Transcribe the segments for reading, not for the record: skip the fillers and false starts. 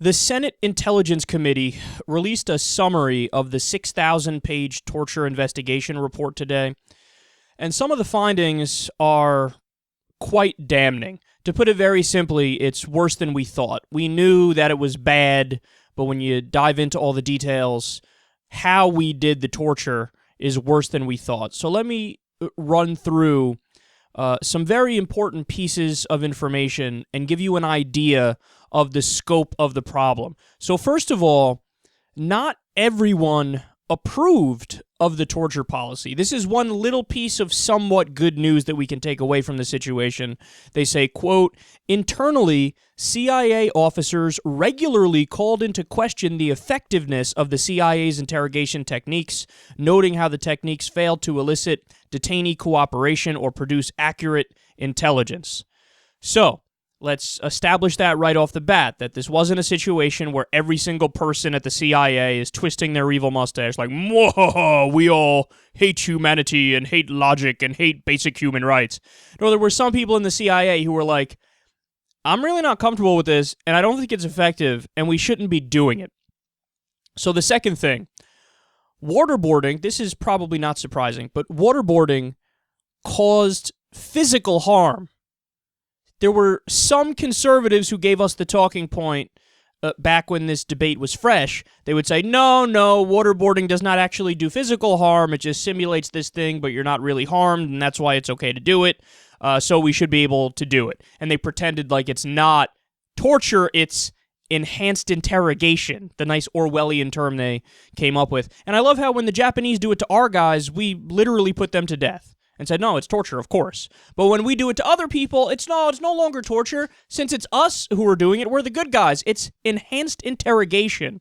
The Senate Intelligence Committee released a summary of the 6,000-page torture investigation report today, and some of the findings are quite damning. To put it very simply, it's worse than we thought. We knew that it was bad, but when you dive into all the details, how we did the torture is worse than we thought. So let me run through some very important pieces of information and give you an idea of the scope of the problem. So first of all, not everyone approved of the torture policy. This is one little piece of somewhat good news that we can take away from the situation. They say, quote, internally, CIA officers regularly called into question the effectiveness of the CIA's interrogation techniques, noting how the techniques failed to elicit detainee cooperation or produce accurate intelligence. So, let's establish that right off the bat, that this wasn't a situation where every single person at the CIA is twisting their evil mustache like, whoa, we all hate humanity and hate logic and hate basic human rights. No, there were some people in the CIA who were like, I'm really not comfortable with this, and I don't think it's effective, and we shouldn't be doing it. So the second thing, waterboarding, this is probably not surprising, but waterboarding caused physical harm. There were some conservatives who gave us the talking point back when this debate was fresh. They would say, no, waterboarding does not actually do physical harm. It just simulates this thing, but you're not really harmed, and that's why it's okay to do it. So we should be able to do it. And they pretended like it's not torture, it's enhanced interrogation, the nice Orwellian term they came up with. And I love how when the Japanese do it to our guys, we literally put them to death. And said, no, it's torture, of course. But when we do it to other people, it's no longer torture. Since it's us who are doing it, we're the good guys. It's enhanced interrogation.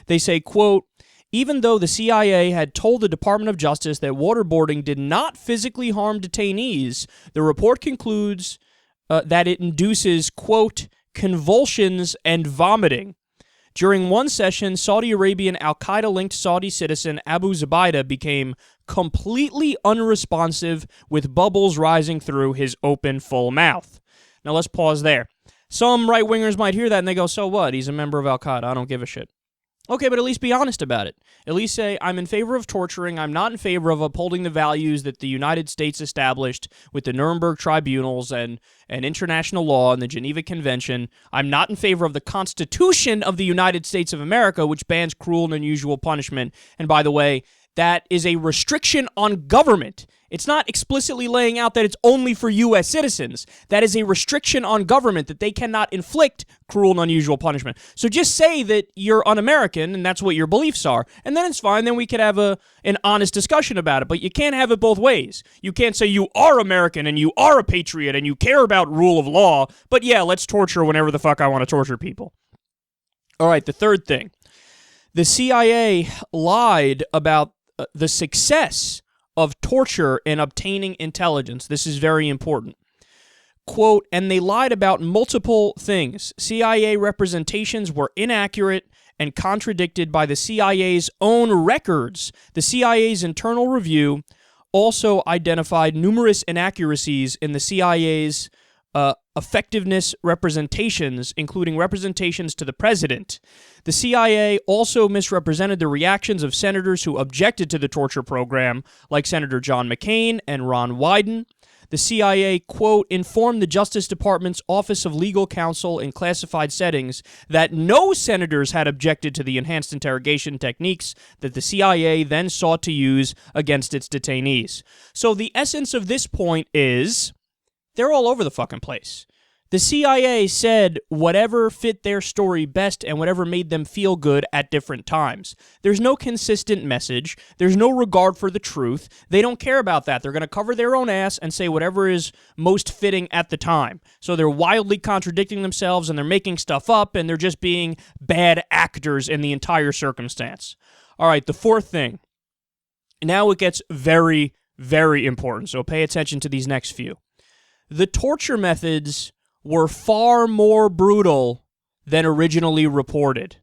They say, quote, even though the CIA had told the Department of Justice that waterboarding did not physically harm detainees, the report concludes that it induces, quote, convulsions and vomiting. During one session, Saudi Arabian al-qaeda-linked Saudi citizen Abu Zubaydah became completely unresponsive with bubbles rising through his open, full mouth. Now let's pause there. Some right-wingers might hear that and they go, so what? He's a member of al-Qaeda. I don't give a shit. Okay, but at least be honest about it. At least say, I'm in favor of torturing. I'm not in favor of upholding the values that the United States established with the Nuremberg tribunals and international law and the Geneva Convention. I'm not in favor of the Constitution of the United States of America, which bans cruel and unusual punishment. And by the way, that is a restriction on government. It's not explicitly laying out that it's only for U.S. citizens. That is a restriction on government, that they cannot inflict cruel and unusual punishment. So just say that you're un-American and that's what your beliefs are, and then it's fine. Then we could have an honest discussion about it. But you can't have it both ways. You can't say you are American and you are a patriot and you care about rule of law, but yeah, let's torture whenever the fuck I want to torture people. All right, the third thing. The CIA lied about the success of torture in obtaining intelligence. This is very important. Quote, and they lied about multiple things. CIA representations were inaccurate and contradicted by the CIA's own records. The CIA's internal review also identified numerous inaccuracies in the CIA's effectiveness representations, including representations to the president. The CIA also misrepresented the reactions of senators who objected to the torture program, like Senator John McCain and Ron Wyden. The CIA, quote, informed the Justice Department's Office of Legal Counsel in classified settings that no senators had objected to the enhanced interrogation techniques that the CIA then sought to use against its detainees. So the essence of this point is they're all over the fucking place. The CIA said whatever fit their story best and whatever made them feel good at different times. There's no consistent message. There's no regard for the truth. They don't care about that. They're going to cover their own ass and say whatever is most fitting at the time. So they're wildly contradicting themselves and they're making stuff up and they're just being bad actors in the entire circumstance. All right, the fourth thing. Now it gets very, very important, so pay attention to these next few. The torture methods were far more brutal than originally reported.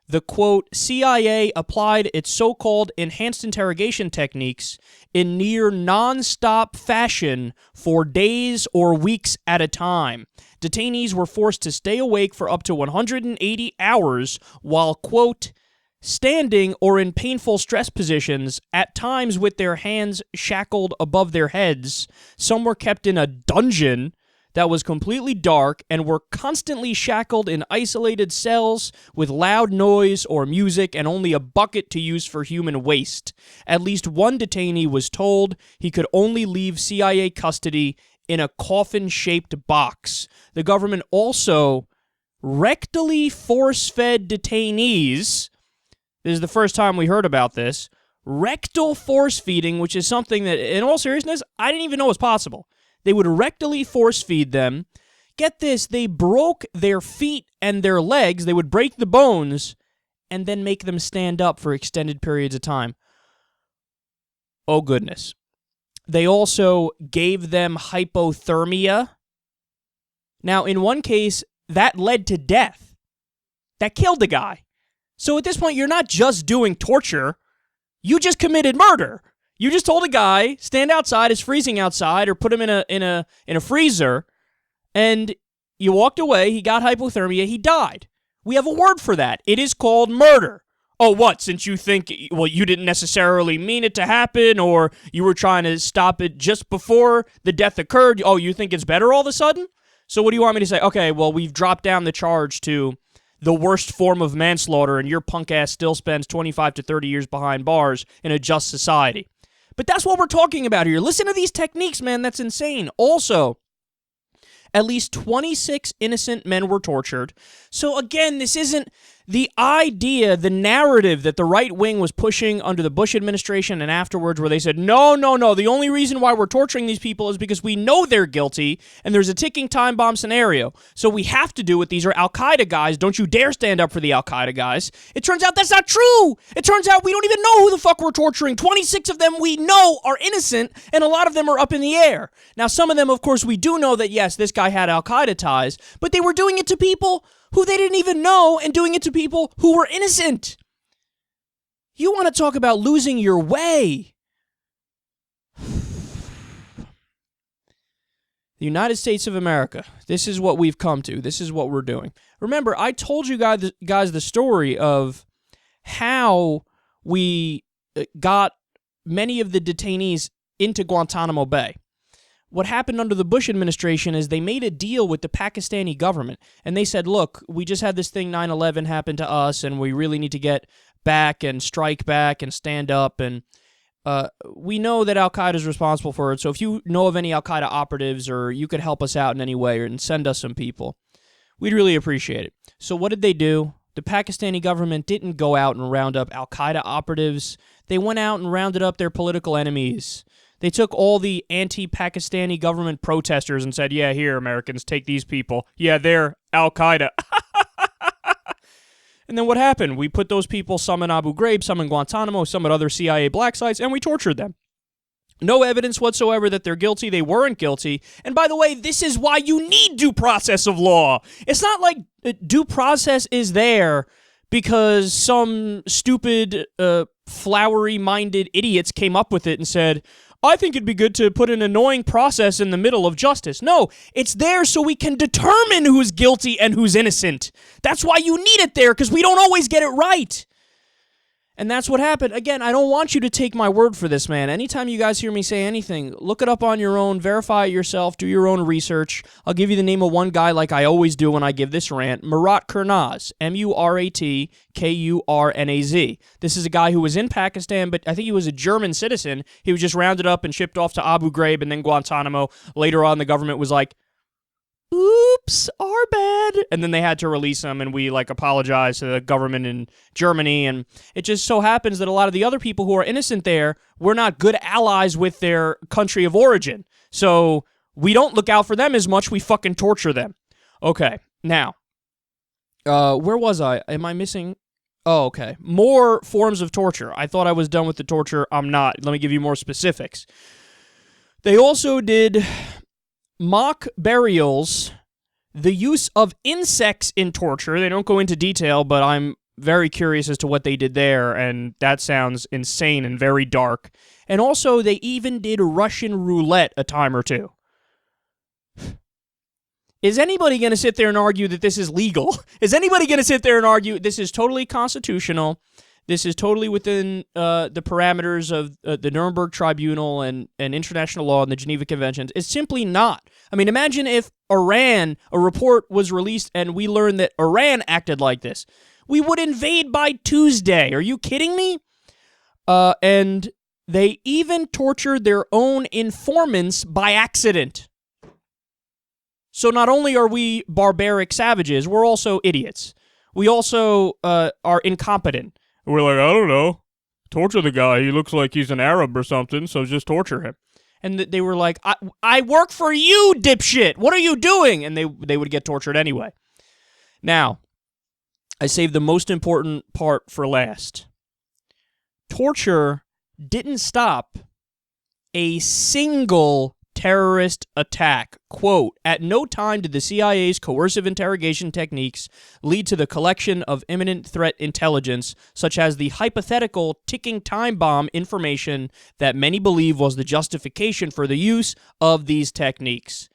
the, quote, CIA applied its so-called enhanced interrogation techniques in near non-stop fashion for days or weeks at a time. Detainees were forced to stay awake for up to 180 hours while, quote, standing or in painful stress positions, at times with their hands shackled above their heads. Some were kept in a dungeon that was completely dark and were constantly shackled in isolated cells with loud noise or music and only a bucket to use for human waste. At least one detainee was told he could only leave CIA custody in a coffin-shaped box. The government also rectally force-fed detainees. This is the first time we heard about this. Rectal force feeding, which is something that, in all seriousness, I didn't even know was possible. They would rectally force feed them. Get this, they broke their feet and their legs. They would break the bones and then make them stand up for extended periods of time. Oh, goodness. They also gave them hypothermia. Now, in one case, that led to death. That killed the guy. So at this point, you're not just doing torture. You just committed murder. You just told a guy, stand outside, it's freezing outside, or put him in a freezer, and you walked away, he got hypothermia, he died. We have a word for that. It is called murder. Oh, what? Since you think, well, you didn't necessarily mean it to happen, or you were trying to stop it just before the death occurred, oh, you think it's better all of a sudden? So what do you want me to say? Okay, well, we've dropped down the charge to the worst form of manslaughter, and your punk ass still spends 25 to 30 years behind bars in a just society. But that's what we're talking about here. Listen to these techniques, man. That's insane. Also, at least 26 innocent men were tortured. So again, this isn't the idea, the narrative that the right wing was pushing under the Bush administration and afterwards, where they said, no, the only reason why we're torturing these people is because we know they're guilty and there's a ticking time bomb scenario. So we have to do it. These are al-Qaeda guys. Don't you dare stand up for the al-Qaeda guys. It turns out that's not true. It turns out we don't even know who the fuck we're torturing. 26 of them we know are innocent, and a lot of them are up in the air. Now, some of them, of course, we do know that, yes, this guy had al-Qaeda ties, but they were doing it to people who they didn't even know and doing it to people who were innocent. You want to talk about losing your way? The United States of America. This is what we've come to. This is what we're doing. Remember, I told you guys the story of how we got many of the detainees into Guantanamo Bay. What happened under the Bush administration is they made a deal with the Pakistani government, and they said, look, we just had this thing 9/11 happen to us, and we really need to get back and strike back and stand up, and we know that al-Qaeda is responsible for it, so if you know of any al-Qaeda operatives or you could help us out in any way and send us some people, we'd really appreciate it. So what did they do? The Pakistani government didn't go out and round up al-Qaeda operatives. They went out and rounded up their political enemies. They took all the anti-Pakistani government protesters and said, yeah, here, Americans, take these people. Yeah, they're al-Qaeda. And then what happened? We put those people, some in Abu Ghraib, some in Guantanamo, some at other CIA black sites, and we tortured them. No evidence whatsoever that they're guilty. They weren't guilty. And by the way, this is why you need due process of law. It's not like due process is there because some stupid, flowery-minded idiots came up with it and said, I think it'd be good to put an annoying process in the middle of justice. No, it's there so we can determine who's guilty and who's innocent. That's why you need it there, because we don't always get it right. And that's what happened. Again, I don't want you to take my word for this, man. Anytime you guys hear me say anything, look it up on your own, verify it yourself, do your own research. I'll give you the name of one guy like I always do when I give this rant, Murat Kurnaz, Muratkurnaz. This is a guy who was in Pakistan, but I think he was a German citizen. He was just rounded up and shipped off to Abu Ghraib and then Guantanamo. Later on, the government was like, oops, our bad. And then they had to release him, and we apologized to the government in Germany. And it just so happens that a lot of the other people who are innocent there were not good allies with their country of origin. So we don't look out for them as much. We fucking torture them. Okay, now, where was I? Am I missing? Oh, okay. More forms of torture. I thought I was done with the torture. I'm not. Let me give you more specifics. They also did mock burials, the use of insects in torture. They don't go into detail, but I'm very curious as to what they did there, and that sounds insane and very dark. And also, they even did Russian roulette a time or two. Is anybody going to sit there and argue that this is legal? Is anybody going to sit there and argue this is totally constitutional? This is totally within the parameters of the Nuremberg Tribunal and international law and the Geneva Conventions? It's simply not. I mean, imagine if Iran, a report was released and we learned that Iran acted like this. We would invade by Tuesday. Are you kidding me? And they even tortured their own informants by accident. So not only are we barbaric savages, we're also idiots. We also are incompetent. We're like, I don't know, torture the guy. He looks like he's an Arab or something, so just torture him. And they were like, I work for you, dipshit. What are you doing? And they would get tortured anyway. Now, I saved the most important part for last. Torture didn't stop a single terrorist attack. Quote, at no time did the CIA's coercive interrogation techniques lead to the collection of imminent threat intelligence, such as the hypothetical ticking time bomb information that many believe was the justification for the use of these techniques.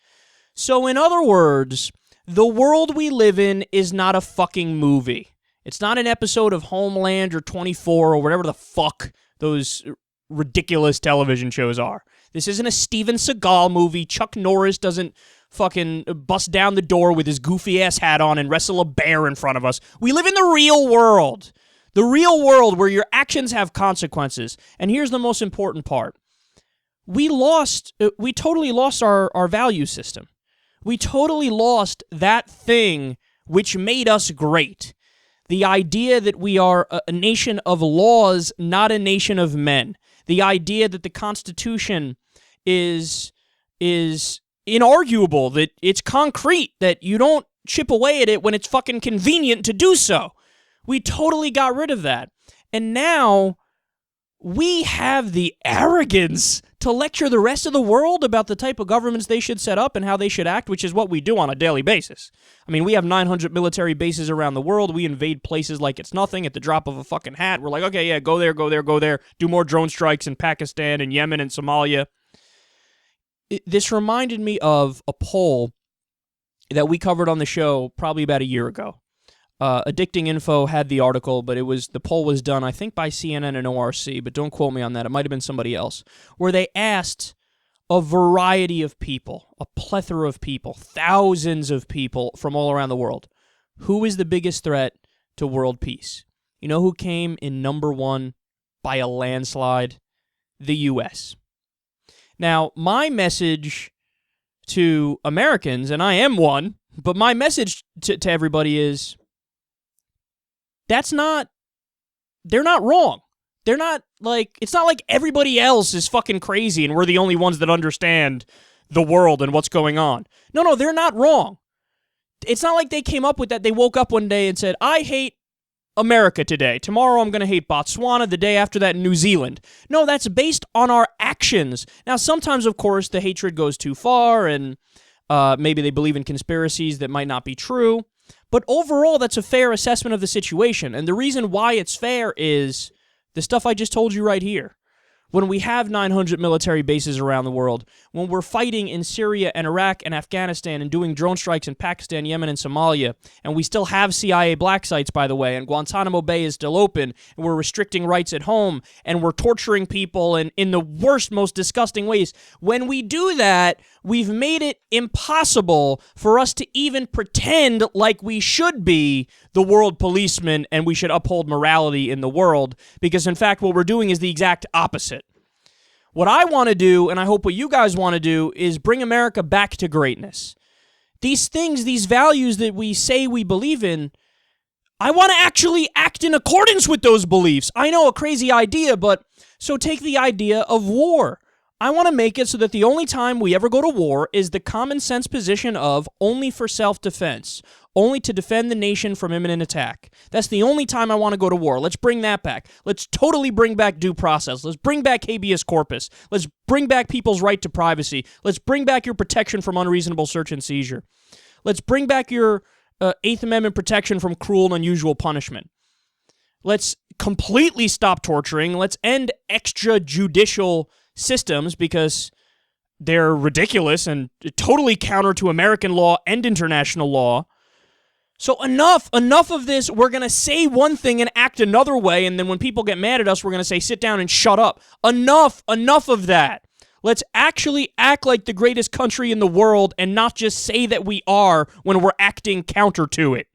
So in other words, the world we live in is not a fucking movie. It's not an episode of Homeland or 24 or whatever the fuck those ridiculous television shows are. This isn't a Steven Seagal movie. Chuck Norris doesn't fucking bust down the door with his goofy-ass hat on and wrestle a bear in front of us. We live in the real world. The real world where your actions have consequences. And here's the most important part. We totally lost our value system. We totally lost that thing which made us great. The idea that we are a nation of laws, not a nation of men. The idea that the Constitution is inarguable, that it's concrete, that you don't chip away at it when it's fucking convenient to do so. We totally got rid of that. And now we have the arrogance to lecture the rest of the world about the type of governments they should set up and how they should act, which is what we do on a daily basis. I mean, we have 900 military bases around the world. We invade places like it's nothing at the drop of a fucking hat. We're like, okay, yeah, go there, go there, go there. Do more drone strikes in Pakistan and Yemen and Somalia. This reminded me of a poll that we covered on the show probably about a year ago. Addicting Info had the article, but the poll was done, I think, by CNN and ORC, but don't quote me on that. It might have been somebody else, where they asked a variety of people, a plethora of people, thousands of people from all around the world, who is the biggest threat to world peace? You know who came in number one by a landslide? The U.S. Now, my message to Americans, and I am one, but my message to everybody is, they're not wrong. They're not like, it's not like everybody else is fucking crazy and we're the only ones that understand the world and what's going on. No, they're not wrong. It's not like they came up with that. They woke up one day and said, I hate America today. Tomorrow I'm going to hate Botswana. The day after that, New Zealand. No, that's based on our actions. Now, sometimes, of course, the hatred goes too far and maybe they believe in conspiracies that might not be true. But overall, that's a fair assessment of the situation. And the reason why it's fair is the stuff I just told you right here. When we have 900 military bases around the world, when we're fighting in Syria and Iraq and Afghanistan and doing drone strikes in Pakistan, Yemen, and Somalia, and we still have CIA black sites, by the way, and Guantanamo Bay is still open, and we're restricting rights at home, and we're torturing people in the worst, most disgusting ways. When we do that, we've made it impossible for us to even pretend like we should be the world policeman and we should uphold morality in the world, because in fact what we're doing is the exact opposite. What I want to do, and I hope what you guys want to do, is bring America back to greatness. These things, these values that we say we believe in, I want to actually act in accordance with those beliefs. I know, a crazy idea, but so take the idea of war. I want to make it so that the only time we ever go to war is the common sense position of only for self-defense, only to defend the nation from imminent attack. That's the only time I want to go to war. Let's bring that back. Let's totally bring back due process. Let's bring back habeas corpus. Let's bring back people's right to privacy. Let's bring back your protection from unreasonable search and seizure. Let's bring back your Eighth Amendment protection from cruel and unusual punishment. Let's completely stop torturing. Let's end extrajudicial systems because they're ridiculous and totally counter to American law and international law. So enough of this. We're going to say one thing and act another way, and then when people get mad at us, we're going to say, sit down and shut up. Enough of that. Let's actually act like the greatest country in the world and not just say that we are when we're acting counter to it.